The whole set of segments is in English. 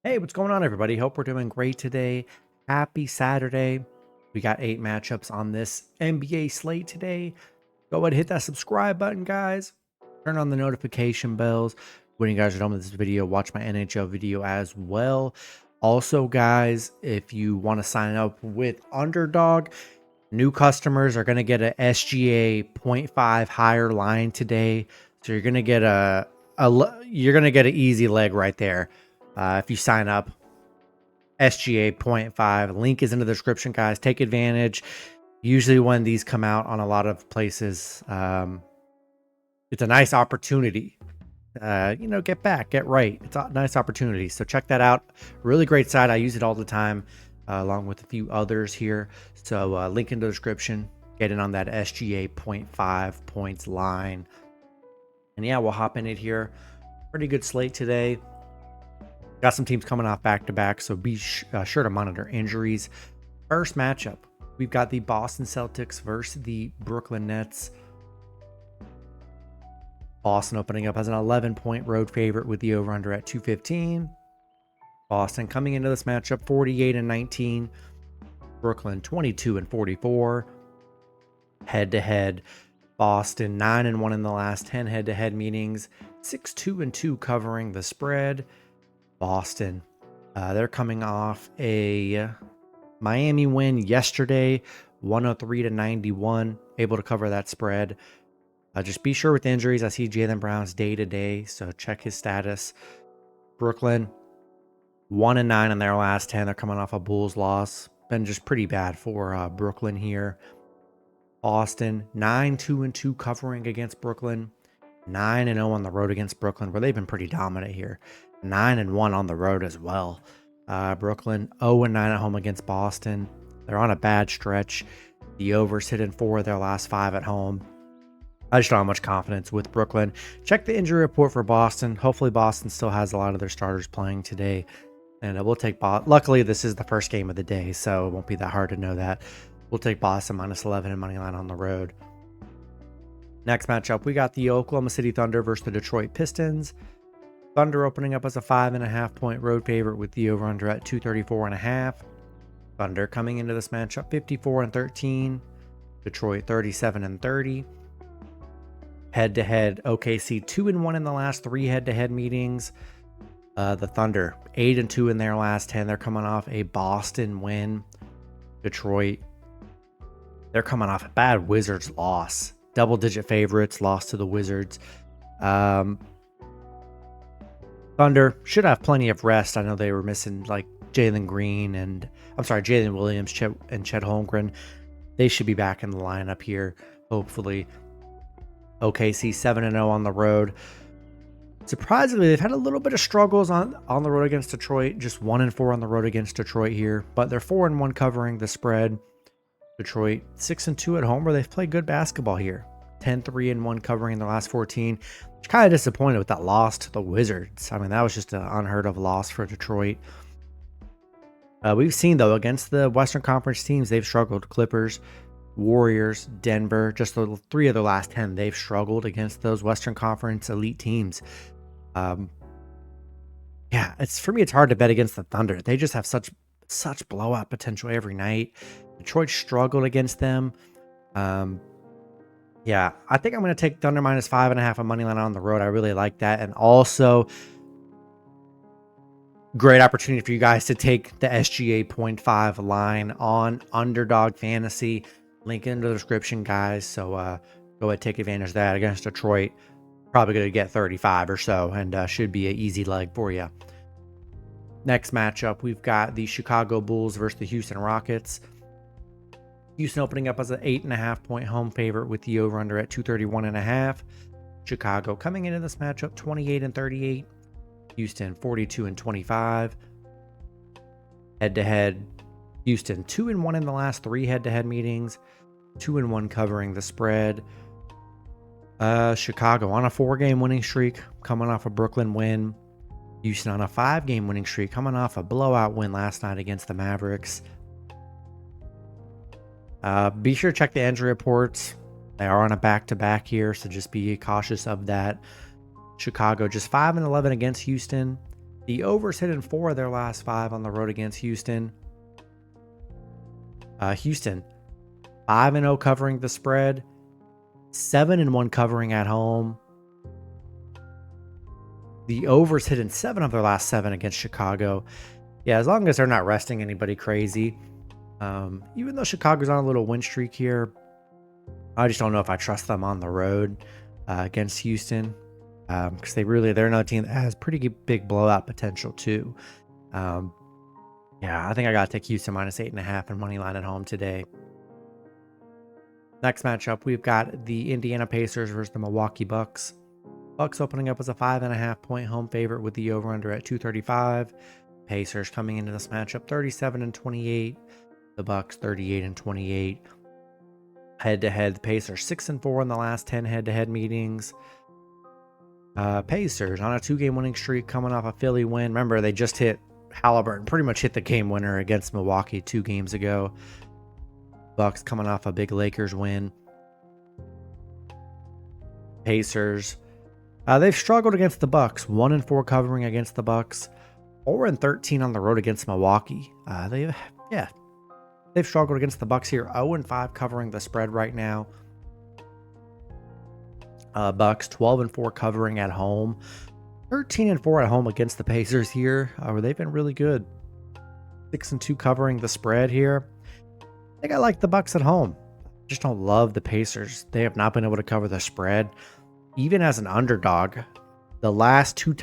Hey, what's going on, everybody? Hope we're doing great today. Happy Saturday. We got 8 matchups on this NBA slate today. Go ahead and hit that subscribe button, guys. Turn on the notification bells. When you guys are done with this video, watch my NHL video as well. Also, guys, if you want to sign up with Underdog, new customers are going to get a SGA 0.5 higher line today. So you're going to get an easy leg right there. If you sign up, SGA 0.5, link is in the description, guys. Take advantage. Usually when these come out on a lot of places, it's a nice opportunity. Get right. It's a nice opportunity. So check that out. Really great site. I use it all the time, along with a few others here. So link in the description. Get in on that SGA 0.5 points line. And yeah, we'll hop in it here. Pretty good slate today. Got some teams coming off back-to-back, so be sure to monitor injuries. First matchup, we've got the Boston Celtics versus the Brooklyn Nets. Boston opening up as an 11-point road favorite with the over-under at 215. Boston coming into this matchup 48-19. Brooklyn 22-44. Head-to-head, Boston 9-1 in the last 10 head-to-head meetings. 6-2-2 covering the spread. Boston, they're coming off a Miami win yesterday, 103-91, able to cover that spread. Just be sure with injuries. I see Jaylen Brown's day-to-day, so check his status. Brooklyn, 1-9 in their last 10. They're coming off a Bulls loss. Been just pretty bad for Brooklyn here. Boston, 9-2-2 covering against Brooklyn. 9-0 on the road against Brooklyn, where they've been pretty dominant here. 9-1 on the road as well. Brooklyn 0-9 at home against Boston. They're on a bad stretch. The overs hit in 4 of their last 5 at home. I just don't have much confidence with Brooklyn. Check the injury report for Boston. Hopefully Boston still has a lot of their starters playing today. And we'll take Boston. Luckily, this is the first game of the day, so it won't be that hard to know that. We'll take Boston -11 and Moneyline on the road. Next matchup, we got the Oklahoma City Thunder versus the Detroit Pistons. Thunder opening up as a 5.5-point road favorite with the over-under at 234.5. Thunder coming into this matchup 54-13. Detroit 37-30. Head-to-head, OKC 2-1 in the last 3 head-to-head meetings. The Thunder 8-2 in their last 10. They're coming off a Boston win. Detroit, they're coming off a bad Wizards loss. Double-digit favorites, lost to the Wizards. Thunder should have plenty of rest. I know they were missing like Jalen Williams, and Chet Holmgren. They should be back in the lineup here, hopefully. OKC 7-0 on the road. Surprisingly, they've had a little bit of struggles on the road against Detroit. Just 1-4 on the road against Detroit here, but they're 4-1 covering the spread. Detroit 6-2 at home, where they've played good basketball here. 10-3-1 covering the last 14. Kind of disappointed with that loss to the Wizards. I mean, that was just an unheard of loss for Detroit. We've seen, though, against the Western Conference teams, they've struggled. Clippers, Warriors, Denver, just the 3 of the last 10, they've struggled against those Western Conference elite teams. For me, it's hard to bet against the Thunder. They just have such blowout potential every night. Detroit struggled against them. I think I'm going to take Thunder -5.5 on Moneyline on the road. I really like that. And also, great opportunity for you guys to take the SGA 0.5 line on Underdog Fantasy. Link in the description, guys. So go ahead, take advantage of that against Detroit. Probably going to get 35 or so, and should be an easy leg for you. Next matchup, we've got the Chicago Bulls versus the Houston Rockets. Houston opening up as an 8.5-point home favorite with the over-under at 231.5. Chicago coming into this matchup 28-38. Houston 42-25. Head-to-head, Houston 2-1 in the last 3 head-to-head meetings. 2-1 covering the spread. Chicago on a 4-game winning streak, coming off a Brooklyn win. Houston on a 5-game winning streak, coming off a blowout win last night against the Mavericks. Be sure to check the injury reports. They are on a back-to-back here, so just be cautious of that. Chicago just 5-11 against Houston. The overs hit in 4 of their last 5 on the road against Houston. Houston 5-0 covering the spread, 7-1 covering at home. The overs hit in 7 of their last 7 against Chicago. Yeah, as long as they're not resting anybody crazy. Even though Chicago's on a little win streak here, I just don't know if I trust them on the road against Houston, because they're another team that has pretty big blowout potential too. Yeah, I think I got to take Houston -8.5 and money line at home today. Next matchup, we've got the Indiana Pacers versus the Milwaukee Bucks. Bucks opening up as a 5.5 point home favorite with the over-under at 235. Pacers coming into this matchup 37-28. The Bucks 38-28. Head-to-head, the Pacers 6-4 in the last 10 head-to-head meetings. Pacers on a 2-game winning streak coming off a Philly win. Remember, they just hit Halliburton, pretty much hit the game winner against Milwaukee 2 games ago. Bucks coming off a big Lakers win. Pacers, they've struggled against the Bucks. 1-4 covering against the Bucks. 4-13 on the road against Milwaukee. They've struggled against the Bucks here. 0-5 covering the spread right now. Bucks 12-4 covering at home. 13-4 at home against the Pacers here. Where they've been really good. 6-2 covering the spread here. I think I like the Bucks at home. Just don't love the Pacers. They have not been able to cover the spread, even as an underdog. The last two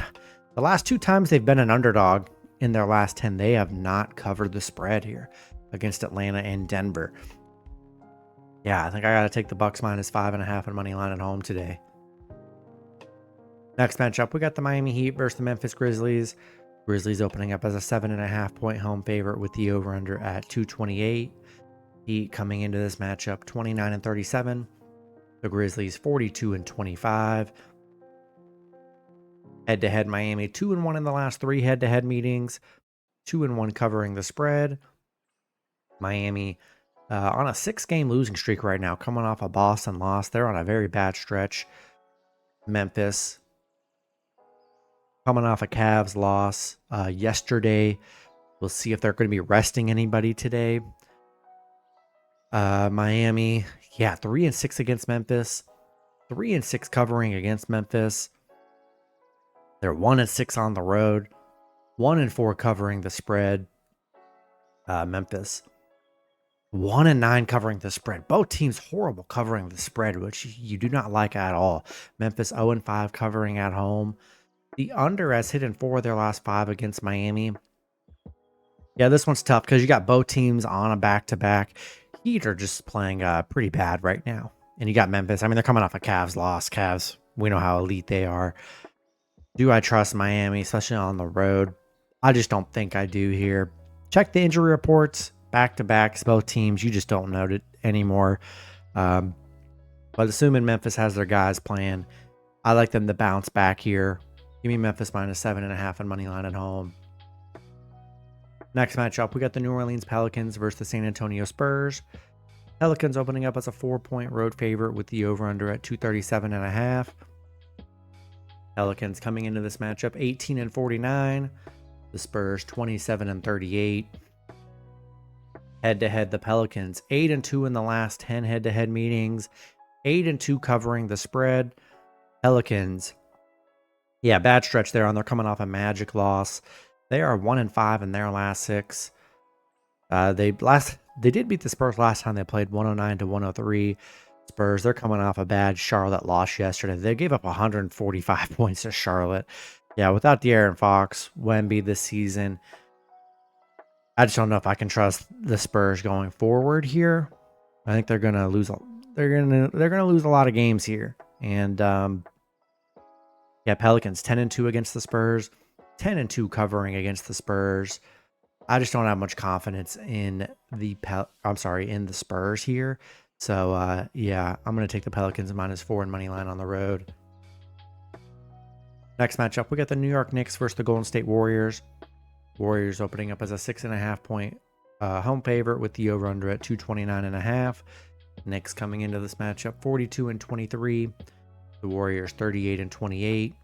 times they've been an underdog in their last 10, they have not covered the spread here against Atlanta and Denver. Yeah, I think I got to take the Bucks -5.5 and money line at home today. Next matchup, we got the Miami Heat versus the Memphis Grizzlies. Grizzlies opening up as a 7.5 point home favorite with the over-under at 228. Heat coming into this matchup 29-37. The Grizzlies 42-25. Head-to-head, Miami 2-1 in the last 3 head-to-head meetings. 2-1 covering the spread. Miami on a 6-game losing streak right now, coming off a Boston loss. They're on a very bad stretch. Memphis coming off a Cavs loss yesterday. We'll see if they're going to be resting anybody today. Miami, 3-6 against Memphis. 3-6 covering against Memphis. They're 1-6 on the road. 1-4 covering the spread. Memphis 1-9 covering the spread. Both teams horrible covering the spread, which you do not like at all. Memphis 0-5 covering at home. The under has hit in 4 of their last 5 against Miami. Yeah, this one's tough because you got both teams on a back-to-back. Heat are just playing pretty bad right now. And you got Memphis. I mean, they're coming off a Cavs loss. Cavs, we know how elite they are. Do I trust Miami, especially on the road? I just don't think I do here. Check the injury reports. Back-to-backs, both teams. You just don't know it anymore. But assuming Memphis has their guys playing, I like them to bounce back here. Give me Memphis -7.5 and money line at home. Next matchup, we got the New Orleans Pelicans versus the San Antonio Spurs. Pelicans opening up as a 4-point road favorite with the over-under at 237.5. Pelicans coming into this matchup 18-49. The Spurs 27-38. Head-to-head, the Pelicans 8-2 in the last 10 head-to-head meetings. 8-2 covering the spread. Pelicans, bad stretch there. They're coming off a Magic loss. They are 1-5 in their last 6. They did beat the Spurs last time they played, 109-103. Spurs, they're coming off a bad Charlotte loss yesterday. They gave up 145 points to Charlotte. Yeah, without De'Aaron Fox, Wemby this season, I just don't know if I can trust the Spurs going forward here. I think they're gonna lose. They're gonna lose a lot of games here. And Pelicans 10-2 against the Spurs. 10-2 covering against the Spurs. I just don't have much confidence in the Spurs here. So I'm gonna take the Pelicans -4 and money line on the road. Next matchup, we got the New York Knicks versus the Golden State Warriors. Warriors opening up as a 6.5 point home favorite with the over-under at 229.5. Knicks coming into this matchup 42-23. The Warriors 38-28.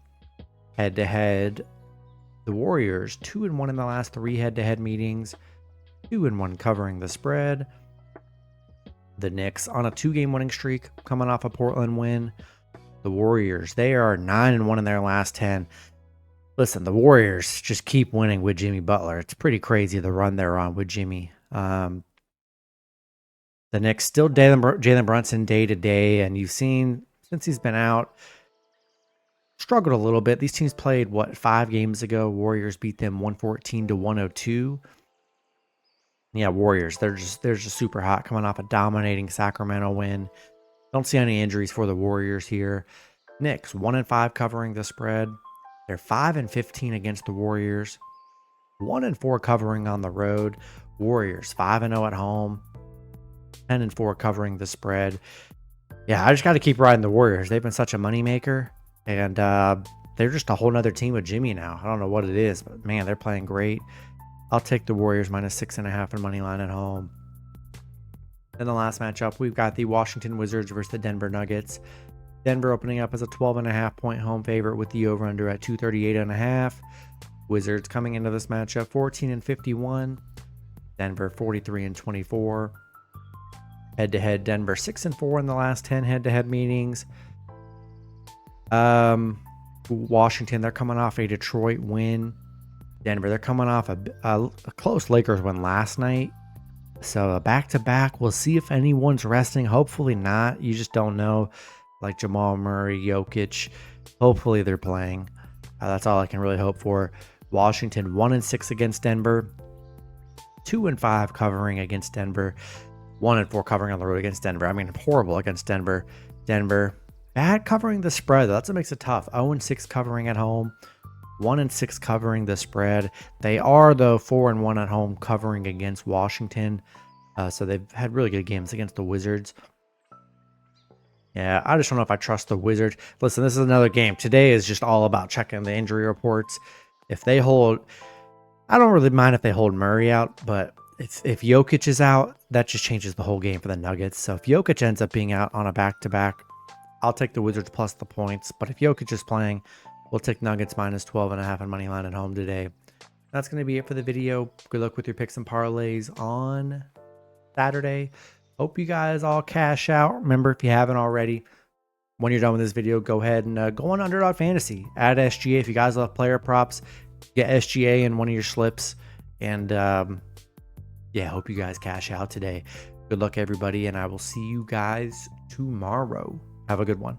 Head-to-head, The Warriors 2-1 in the last 3 head-to-head meetings, 2-1 covering the spread. The Knicks on a 2-game winning streak, coming off a Portland win. The Warriors, they are 9-1 in their last 10. Listen, the Warriors just keep winning with Jimmy Butler. It's pretty crazy the run they're on with Jimmy. The Knicks still Jalen Brunson day to day, and you've seen since he's been out, struggled a little bit. These teams played 5 games ago. Warriors beat them 114-102. Yeah, Warriors, they're just super hot, coming off a dominating Sacramento win. Don't see any injuries for the Warriors here. Knicks 1-5 covering the spread. They're 5-15 against the Warriors. 1-4 covering on the road. Warriors 5-0 at home. 10-4 covering the spread. Yeah, I just got to keep riding the Warriors. They've been such a moneymaker, and they're just a whole nother team with Jimmy now. I don't know what it is, but man, they're playing great. I'll take the Warriors -6.5 in Moneyline at home. Then the last matchup, we've got the Washington Wizards versus the Denver Nuggets. Denver opening up as a 12.5 point home favorite with the over-under at 238.5. Wizards coming into this matchup 14-51. Denver 43-24. Head-to-head, Denver 6-4 in the last 10 head-to-head meetings. Washington, they're coming off a Detroit win. Denver, they're coming off a close Lakers win last night. So a back-to-back. We'll see if anyone's resting. Hopefully not. You just don't know. Like Jamal Murray, Jokic. Hopefully they're playing. That's all I can really hope for. Washington 1-6 against Denver. 2-5 covering against Denver. 1-4 covering on the road against Denver. I mean, horrible against Denver. Denver, bad covering the spread. That's what makes it tough. 0-6 covering at home. 1-6 covering the spread. They are, though, 4-1 at home covering against Washington. So they've had really good games against the Wizards. Yeah, I just don't know if I trust the Wizards. Listen, this is another game. Today is just all about checking the injury reports. If they hold, I don't really mind if they hold Murray out, but if Jokic is out, that just changes the whole game for the Nuggets. So if Jokic ends up being out on a back-to-back, I'll take the Wizards plus the points. But if Jokic is playing, we'll take Nuggets -12.5 on Moneyline at home today. That's going to be it for the video. Good luck with your picks and parlays on Saturday. Hope you guys all cash out. Remember, if you haven't already, when you're done with this video, go ahead and go on Underdog Fantasy. Add SGA. If you guys love player props, get SGA in one of your slips. And yeah, hope you guys cash out today. Good luck, everybody, and I will see you guys tomorrow. Have a good one.